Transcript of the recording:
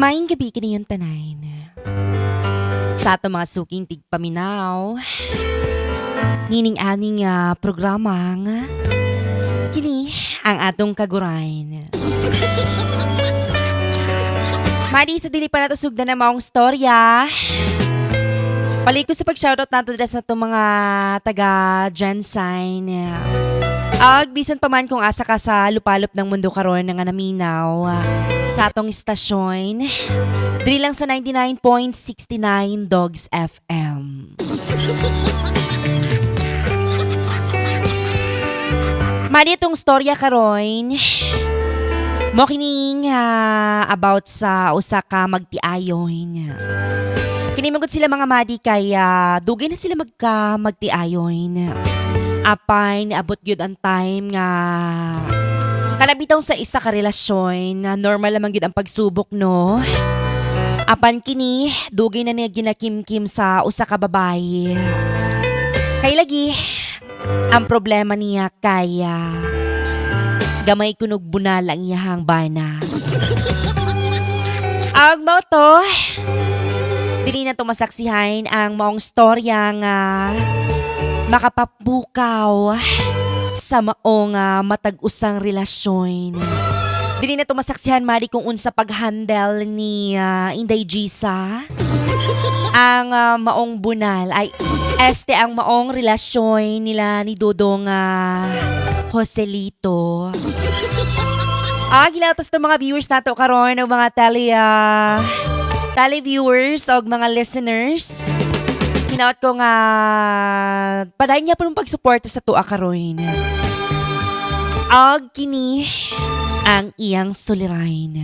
Maayong gabi kaniyong tanan. Sa ato mga suking tigpaminaw, nining-aning programa nga, kini ang atong kagurain. Madi sa dili pa nato sugdan na maong storya. Paliko sa pag-shoutout nato dira sa atong mga taga Gensign. Bisan pa man kung asa ka sa lupalop ng mundo karon nga naminaw sa atong istasyon. Diri lang sa 99.69 Dogs FM. Madi itong storya karon. Mo kining about sa usa ka magtiayon. Kini magud sila mga madi kay dugay na sila magtiayon. Apay niabot gyud ang time nga kanabitaw sa isa ka relasyon na normal lamang gyud ang pagsubok no. Apan kini dugay na niya ginakimkim sa usa ka babae. Kay lagi ang problema niya kay gamay kunog bunal ang iyahang bana. Ang mo to dili na to masaksihan ang maong storya nga makapapukaw sa maong matag-usang relasyon. Dili na to masaksihan mari kung unsa pag-handle ni Inday Gisa ang maong bunal ay ang maong relasyon nila ni Dodong Joselito. Gilautas ng mga viewers nato karon ng mga tele-viewers o mga listeners. Hinaot ko nga padayon niya po ng pagsuporta sa tuwa karon. Kini ang iyang sulirain.